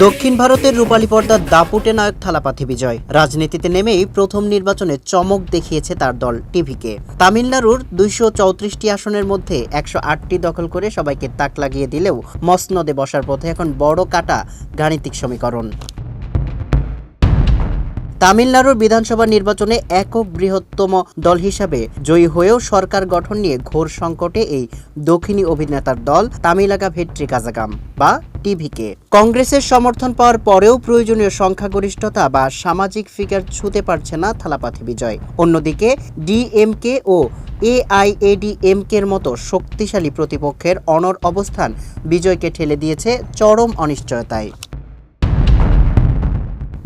দক্ষিণ ভারতের রূপালী পর্দার দাপুটে নায়ক থালাপাথি বিজয় রাজনীতিতে নেমেই প্রথম নির্বাচনে চমক দেখিয়েছে তার দল টিভিকে। তামিলনাড়ুর 234টি আসনের মধ্যে 108টি দখল করে সবাইকে তাক লাগিয়ে দিলেও মসনদে বসার পথে এখন বড় কাটা গাণিতিক সমীকরণ। তামিলনাড়ুর বিধানসভা নির্বাচনে একক বৃহত্তম দল হিসাবে জয়ী হয়েও সরকার গঠন নিয়ে ঘোর সংকটে এই দক্ষিণী অভিনেতার দল তামিলাকা ভেট্রি কাজাগাম বা টিভিকে। কংগ্রেসের সমর্থন পাওয়ার পরেও প্রয়োজনীয় সংখ্যাগরিষ্ঠতা বা সামাজিক ফিগার ছুঁতে পারছে না থালাপাথি বিজয়। অন্যদিকে ডিএমকে ও এআইএডিএমকের মতো শক্তিশালী প্রতিপক্ষের অনড় অবস্থান বিজয়কে ঠেলে দিয়েছে চরম অনিশ্চয়তায়।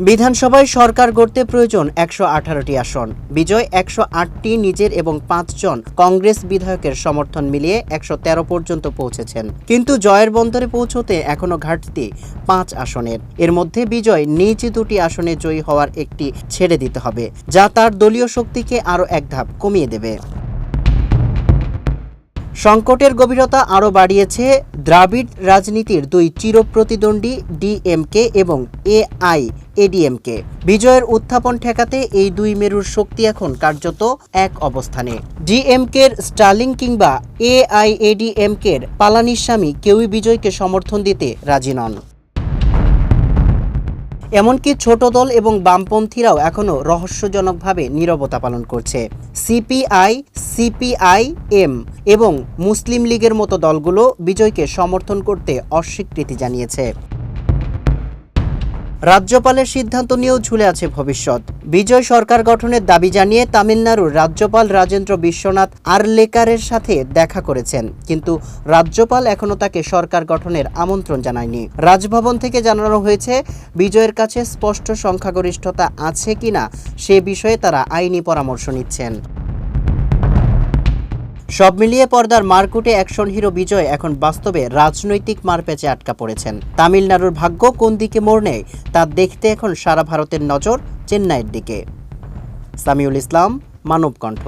বিধানসভায় সরকার গড়তে প্রয়োজন 118টি আসন। বিজয় 108টি নিজের এবং 5 জন কংগ্রেস বিধায়কের সমর্থন মিলিয়ে 113 পর্যন্ত পৌঁছেছেন। কিন্তু জয়ের বন্দরে পৌঁছতে এখনো ঘাটতি 5 আসনের। এর মধ্যে বিজয় নিজ 2টি আসনে জয়ী হওয়ার একটি ছেড়ে দিতে হবে, যা তার দলীয় শক্তিকে আরও এক ধাপ কমিয়ে দেবে। সংকটের গভীরতা আরও বাড়িয়েছে দ্রাবিড় রাজনীতির 2 চিরপ্রতিদ্বন্দ্বী ডিএমকে এবং এআইএডিএমকে। বিজয়ের উত্থাপন ঠেকাতে এই 2 মেরুর শক্তি এখন কার্যত এক অবস্থানে। ডিএমকের স্টালিং কিংবা এআইএডিএমকের পালানিস্বামী কেউই বিজয়কে সমর্থন দিতে রাজি নন। এমনকি ছোট দল এবং বামপন্থীরাও এখনও রহস্যজনকভাবে নীরবতা পালন করছে। সিপিআই, সিপিআইএম এবং মুসলিম লীগের মতো দলগুলো বিজয়কে সমর্থন করতে অস্বীকৃতি জানিয়েছে। রাজ্যপালের সিদ্ধান্ত নিয়েও ঝুলে আছে ভবিষ্যৎ। বিজয় সরকার গঠনের দাবি জানিয়ে তামিলনাড়ুর রাজ্যপাল রাজেন্দ্র বিশ্বনাথ আরলেকারের সাথে দেখা করেছেন, কিন্তু রাজ্যপাল এখনও তাকে সরকার গঠনের আমন্ত্রণ জানায়নি। রাজভবন থেকে জানানো হয়েছে বিজয়ের কাছে স্পষ্ট সংখ্যাগরিষ্ঠতা আছে কিনা সে বিষয়ে তারা আইনি পরামর্শ নিচ্ছেন। সব মিলিয়ে পর্দার মারকুটে অ্যাকশন হিরো বিজয় এখন বাস্তবে রাজনৈতিক মারপ্যাচে আটকা পড়েছেন। তামিলনাড়ুর ভাগ্য কোন দিকে মোড় নেয় তা দেখতে এখন সারা ভারতের নজর চেন্নাইয়ের দিকে। সামিউল ইসলাম, মানব কণ্ঠ।